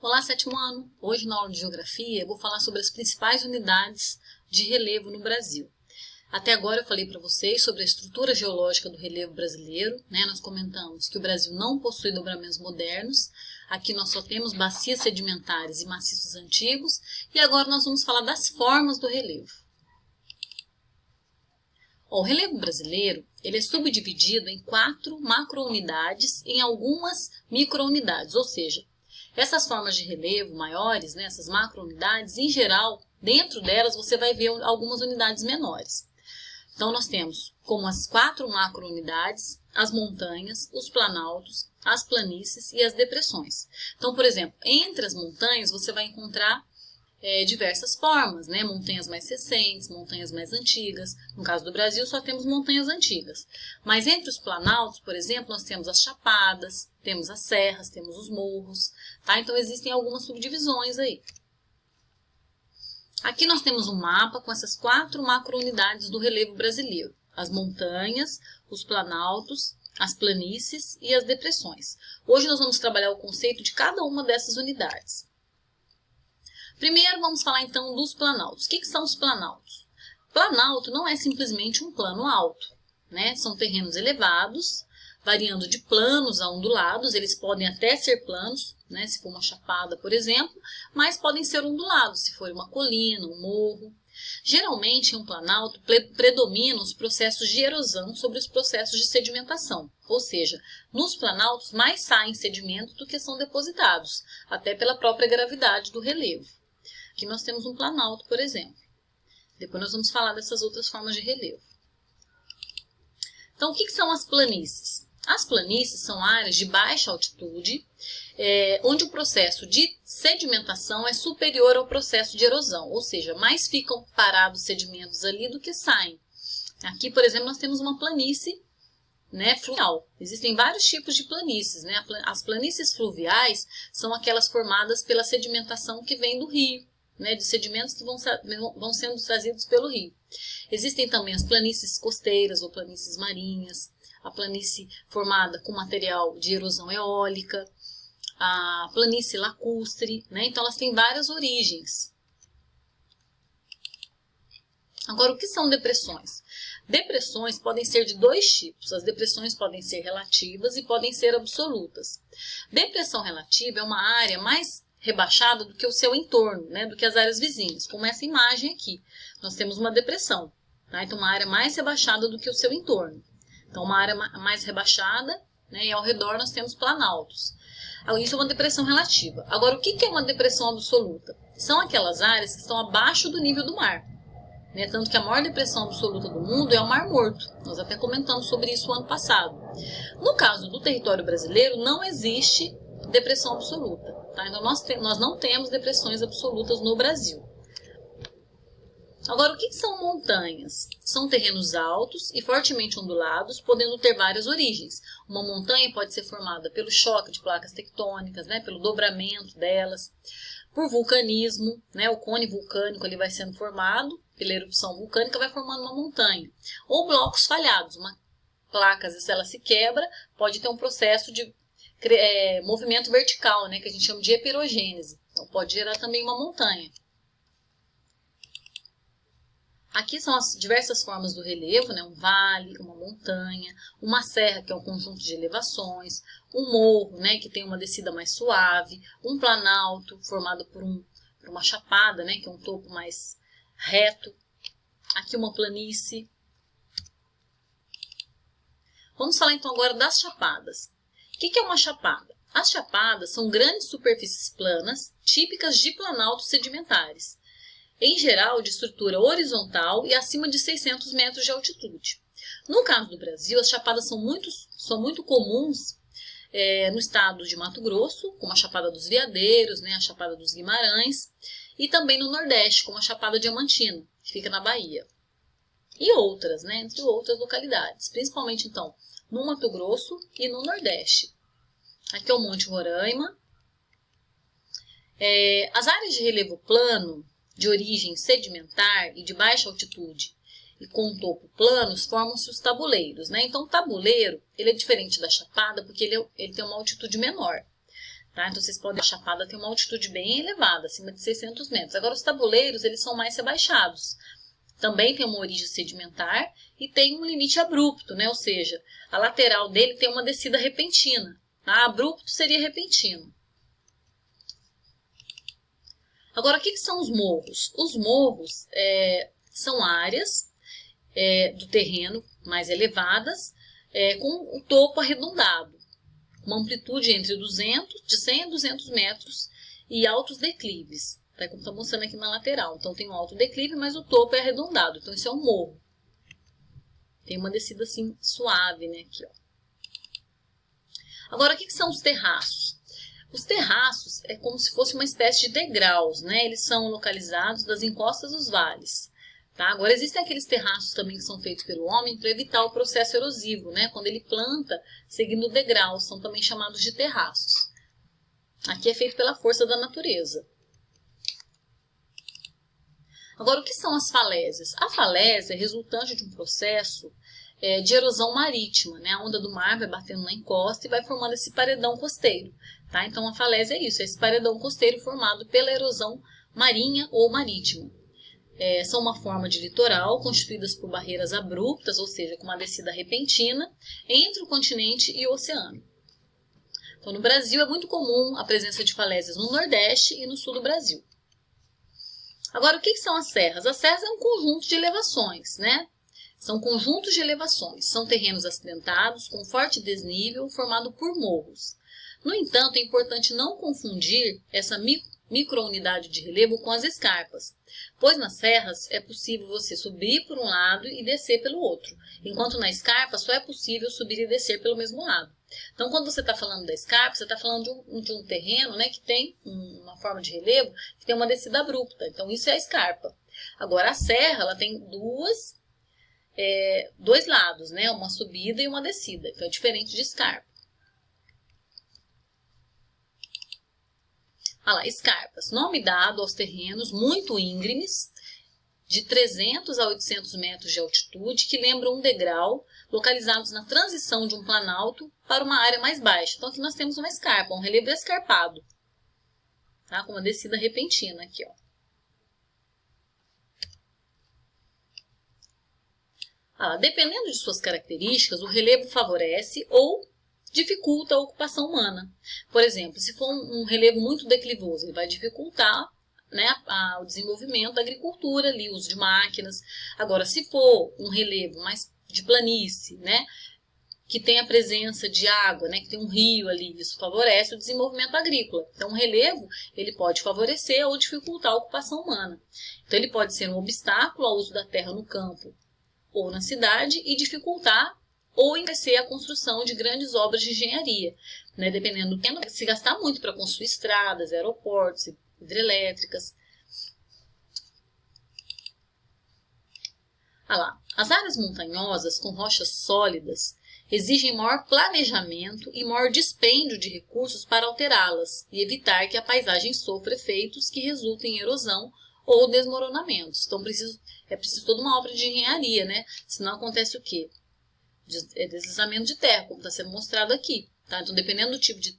Olá, sétimo ano! Hoje, na aula de Geografia, eu vou falar sobre as principais unidades de relevo no Brasil. Até agora eu falei para vocês sobre a estrutura geológica do relevo brasileiro, né? Nós comentamos que o Brasil não possui dobramentos modernos, aqui nós só temos bacias sedimentares e maciços antigos, e agora nós vamos falar das formas do relevo. O relevo brasileiro ele é subdividido em 4 macrounidades em algumas microunidades, ou seja, essas formas de relevo maiores, né, essas macrounidades, em geral, dentro delas você vai ver algumas unidades menores. Então, nós temos como as 4 macrounidades as montanhas, os planaltos, as planícies e as depressões. Então, por exemplo, entre as montanhas você vai encontrar diversas formas, né? Montanhas mais recentes, montanhas mais antigas. No caso do Brasil, só temos montanhas antigas. Mas entre os planaltos, por exemplo, nós temos as chapadas, temos as serras, temos os morros, tá? Então, existem algumas subdivisões aí. Aqui nós temos um mapa com essas 4 macrounidades do relevo brasileiro. As montanhas, os planaltos, as planícies e as depressões. Hoje nós vamos trabalhar o conceito de cada uma dessas unidades. Primeiro vamos falar então dos planaltos. O que são os planaltos? Planalto não é simplesmente um plano alto, né? São terrenos elevados, variando de planos a ondulados. Eles podem até ser planos, né? Se for uma chapada, por exemplo, mas podem ser ondulados, se for uma colina, um morro. Geralmente, em um planalto, predominam os processos de erosão sobre os processos de sedimentação. Ou seja, nos planaltos mais saem sedimentos do que são depositados, até pela própria gravidade do relevo. Aqui nós temos um planalto, por exemplo. Depois nós vamos falar dessas outras formas de relevo. Então, o que são as planícies? As planícies são áreas de baixa altitude, onde o processo de sedimentação é superior ao processo de erosão, ou seja, mais ficam parados sedimentos ali do que saem. Aqui, por exemplo, nós temos uma planície, né, fluvial. Existem vários tipos de planícies, né? As planícies fluviais são aquelas formadas pela sedimentação que vem do rio, né, de sedimentos que vão sendo trazidos pelo rio. Existem também as planícies costeiras ou planícies marinhas, a planície formada com material de erosão eólica, a planície lacustre, né? Então elas têm várias origens. Agora, o que são depressões? Depressões podem ser de 2 tipos. As depressões podem ser relativas e podem ser absolutas. Depressão relativa é uma área mais rebaixada do que o seu entorno, né, do que as áreas vizinhas, como essa imagem aqui. Nós temos uma depressão, tá? Então uma área mais rebaixada do que o seu entorno. Então uma área mais rebaixada, né, e ao redor nós temos planaltos. Isso é uma depressão relativa. Agora, o que é uma depressão absoluta? São aquelas áreas que estão abaixo do nível do mar, né? Tanto que a maior depressão absoluta do mundo é o Mar Morto. Nós até comentamos sobre isso o ano passado. No caso do território brasileiro, não existe depressão absoluta. Tá? Então, nós não temos depressões absolutas no Brasil. Agora, o que são montanhas? São terrenos altos e fortemente ondulados, podendo ter várias origens. Uma montanha pode ser formada pelo choque de placas tectônicas, né, pelo dobramento delas, por vulcanismo, né, o cone vulcânico ali vai sendo formado, pela erupção vulcânica vai formando uma montanha. Ou blocos falhados, uma placa, se ela se quebra, pode ter um processo de movimento vertical, né, que a gente chama de epirogênese. Então pode gerar também uma montanha. Aqui são as diversas formas do relevo, né? Um vale, uma montanha, uma serra, que é um conjunto de elevações, um morro, né? Que tem uma descida mais suave, um planalto, formado por uma chapada, né? Que é um topo mais reto. Aqui uma planície. Vamos falar então agora das chapadas. O que é uma chapada? As chapadas são grandes superfícies planas, típicas de planaltos sedimentares, em geral de estrutura horizontal e acima de 600 metros de altitude. No caso do Brasil, as chapadas são muito comuns no estado de Mato Grosso, como a Chapada dos Veadeiros, né, a Chapada dos Guimarães, e também no Nordeste, como a Chapada Diamantina, que fica na Bahia. E outras, né, entre outras localidades, principalmente então no Mato Grosso e no Nordeste. Aqui é o Monte Roraima. As áreas de relevo plano, de origem sedimentar e de baixa altitude e com topo planos, formam-se os tabuleiros, né? Então, o tabuleiro ele é diferente da chapada porque ele tem uma altitude menor. Tá? Então, vocês podem ver, a Chapada tem uma altitude bem elevada, acima de 600 metros. Agora, os tabuleiros, eles são mais rebaixados. Também tem uma origem sedimentar e tem um limite abrupto, né? Ou seja, a lateral dele tem uma descida repentina. Tá? Abrupto seria repentino. Agora, o que são os morros? Os morros são áreas do terreno mais elevadas, com o topo arredondado, uma amplitude entre de 100 a 200 metros e altos declives, tá? Como está mostrando aqui na lateral. Então, tem um alto declive, mas o topo é arredondado. Então, isso é um morro. Tem uma descida assim suave, né? Aqui, ó. Agora, o que são os terraços? Os terraços é como se fosse uma espécie de degraus, né? Eles são localizados das encostas dos vales. Tá? Agora, existem aqueles terraços também que são feitos pelo homem para evitar o processo erosivo, né? Quando ele planta seguindo degraus, são também chamados de terraços. Aqui é feito pela força da natureza. Agora, o que são as falésias? A falésia é resultante de um processo de erosão marítima, né? A onda do mar vai batendo na encosta e vai formando esse paredão costeiro. Tá? Então, a falésia é isso, é esse paredão costeiro formado pela erosão marinha ou marítima. São uma forma de litoral constituídas por barreiras abruptas, ou seja, com uma descida repentina, entre o continente e o oceano. Então, no Brasil é muito comum a presença de falésias no Nordeste e no Sul do Brasil. Agora, o que são as serras? As serras é um conjunto de elevações, né? São conjuntos de elevações, são terrenos acidentados com forte desnível formado por morros. No entanto, é importante não confundir essa microunidade de relevo com as escarpas, pois nas serras é possível você subir por um lado e descer pelo outro, enquanto na escarpa só é possível subir e descer pelo mesmo lado. Então, quando você está falando da escarpa, você está falando de um terreno, né, que tem uma forma de relevo que tem uma descida abrupta. Então, isso é a escarpa. Agora, a serra ela tem dois lados, né, uma subida e uma descida. Então, é diferente de escarpa. Olha lá, escarpas, nome dado aos terrenos muito íngremes, de 300 a 800 metros de altitude, que lembram um degrau, localizados na transição de um planalto para uma área mais baixa. Então, aqui nós temos uma escarpa, um relevo escarpado, tá? Com uma descida repentina aqui, ó. Dependendo de suas características, o relevo favorece ou dificulta a ocupação humana. Por exemplo, se for um relevo muito declivoso, ele vai dificultar, né, o desenvolvimento da agricultura, ali, o uso de máquinas. Agora, se for um relevo mais de planície, né, que tem a presença de água, né, que tem um rio ali, isso favorece o desenvolvimento agrícola. Então, o relevo ele pode favorecer ou dificultar a ocupação humana. Então, ele pode ser um obstáculo ao uso da terra no campo ou na cidade e dificultar ou encarecer a construção de grandes obras de engenharia, né? Dependendo do tempo, se gastar muito para construir estradas, aeroportos, hidrelétricas. As áreas montanhosas com rochas sólidas exigem maior planejamento e maior dispêndio de recursos para alterá-las e evitar que a paisagem sofra efeitos que resultem em erosão ou desmoronamentos. Então, é preciso toda uma obra de engenharia, né? Senão acontece o quê? Deslizamento de terra, como está sendo mostrado aqui. Tá? Então, dependendo do tipo de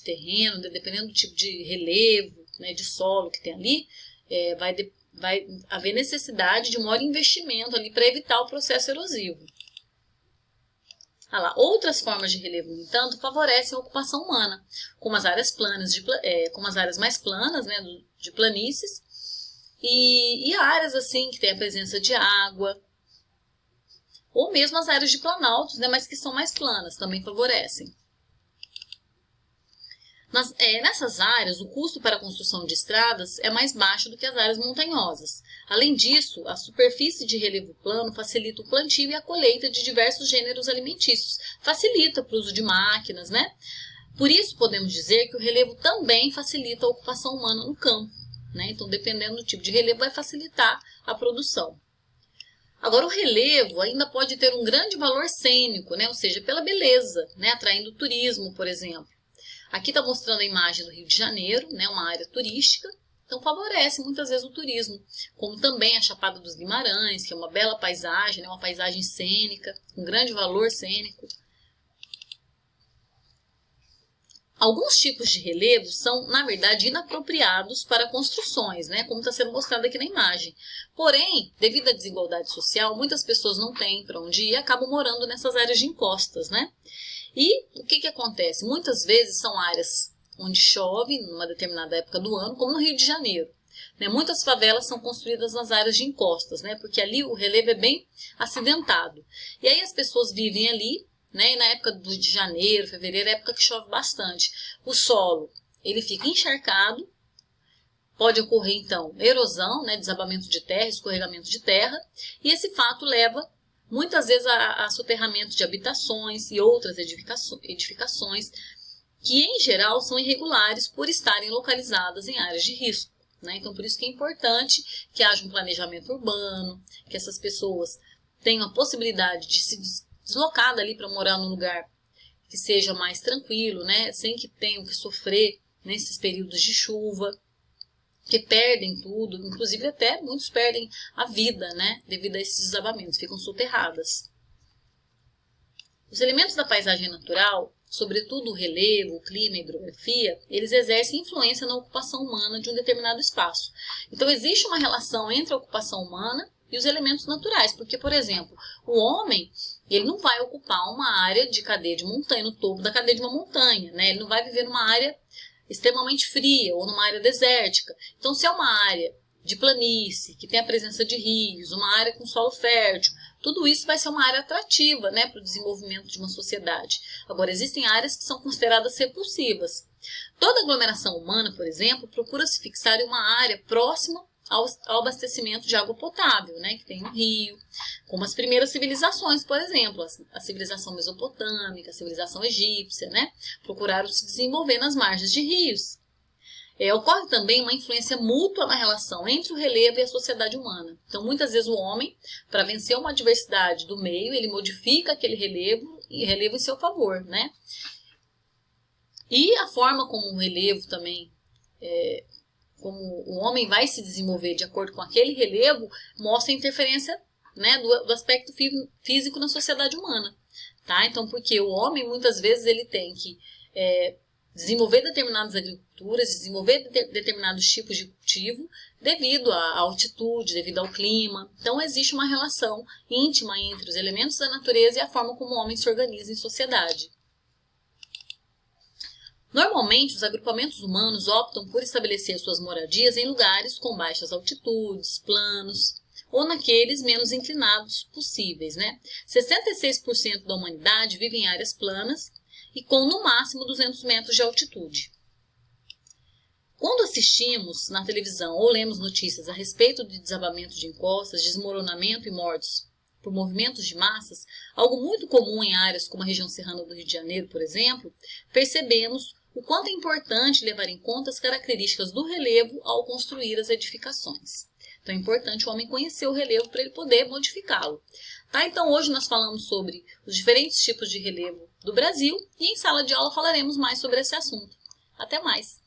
terreno, dependendo do tipo de relevo, né, de solo que tem ali, vai haver necessidade de um maior investimento ali para evitar o processo erosivo. Outras formas de relevo, no entanto, favorecem a ocupação humana, como as áreas planas, como as áreas mais planas, né, de planícies, e áreas assim que tem a presença de água, ou mesmo as áreas de planaltos, né, mas que são mais planas, também favorecem. Nessas áreas, o custo para a construção de estradas é mais baixo do que as áreas montanhosas. Além disso, a superfície de relevo plano facilita o plantio e a colheita de diversos gêneros alimentícios. Facilita para o uso de máquinas, né? Por isso, podemos dizer que o relevo também facilita a ocupação humana no campo, né? Então, dependendo do tipo de relevo, vai facilitar a produção. Agora, o relevo ainda pode ter um grande valor cênico, né? Ou seja, pela beleza, né? Atraindo turismo, por exemplo. Aqui está mostrando a imagem do Rio de Janeiro, né? Uma área turística, então favorece muitas vezes o turismo. Como também a Chapada dos Guimarães, que é uma bela paisagem, né? Uma paisagem cênica, um grande valor cênico. Alguns tipos de relevos são, na verdade, inapropriados para construções, né, como está sendo mostrado aqui na imagem. Porém, devido à desigualdade social, muitas pessoas não têm para onde ir e acabam morando nessas áreas de encostas, né? E o que acontece? Muitas vezes são áreas onde chove, numa determinada época do ano, como no Rio de Janeiro. Né? Muitas favelas são construídas nas áreas de encostas, né? Porque ali o relevo é bem acidentado. E aí as pessoas vivem ali, né? E na época de janeiro, fevereiro, é época que chove bastante. O solo ele fica encharcado, pode ocorrer então erosão, né? Desabamento de terra, escorregamento de terra, e esse fato leva muitas vezes a soterramento de habitações e outras edificações que em geral são irregulares por estarem localizadas em áreas de risco. Né? Então por isso que é importante que haja um planejamento urbano, que essas pessoas tenham a possibilidade de se deslocar dali para morar num lugar que seja mais tranquilo, né? Sem que tenham que sofrer nesses períodos de chuva, que perdem tudo, inclusive até muitos perdem a vida, né? Devido a esses desabamentos, ficam soterradas. Os elementos da paisagem natural, sobretudo o relevo, o clima e a hidrografia, eles exercem influência na ocupação humana de um determinado espaço. Então existe uma relação entre a ocupação humana e os elementos naturais, porque, por exemplo, o homem ele não vai ocupar uma área de cadeia de montanha, no topo da cadeia de uma montanha, né? Ele não vai viver numa área extremamente fria ou numa área desértica. Então, se é uma área de planície, que tem a presença de rios, uma área com solo fértil, tudo isso vai ser uma área atrativa, né, para o desenvolvimento de uma sociedade. Agora, existem áreas que são consideradas repulsivas. Toda aglomeração humana, por exemplo, procura se fixar em uma área próxima ao abastecimento de água potável, né, que tem um rio, como as primeiras civilizações, por exemplo, a civilização mesopotâmica, a civilização egípcia, né, procuraram se desenvolver nas margens de rios. Ocorre também uma influência mútua na relação entre o relevo e a sociedade humana. Então, muitas vezes o homem, para vencer uma adversidade do meio, ele modifica aquele relevo em seu favor, né? E a forma como o relevo também como o homem vai se desenvolver de acordo com aquele relevo, mostra a interferência, né, do aspecto físico na sociedade humana. Tá? Então, porque o homem, muitas vezes, ele tem que desenvolver determinadas agriculturas, desenvolver determinados tipos de cultivo, devido à altitude, devido ao clima. Então, existe uma relação íntima entre os elementos da natureza e a forma como o homem se organiza em sociedade. Normalmente, os agrupamentos humanos optam por estabelecer suas moradias em lugares com baixas altitudes, planos, ou naqueles menos inclinados possíveis, né? 66% da humanidade vive em áreas planas e com, no máximo, 200 metros de altitude. Quando assistimos na televisão ou lemos notícias a respeito de desabamento de encostas, desmoronamento e mortes por movimentos de massas, algo muito comum em áreas como a região serrana do Rio de Janeiro, por exemplo, percebemos o quanto é importante levar em conta as características do relevo ao construir as edificações. Então é importante o homem conhecer o relevo para ele poder modificá-lo. Tá? Então hoje nós falamos sobre os diferentes tipos de relevo do Brasil e em sala de aula falaremos mais sobre esse assunto. Até mais!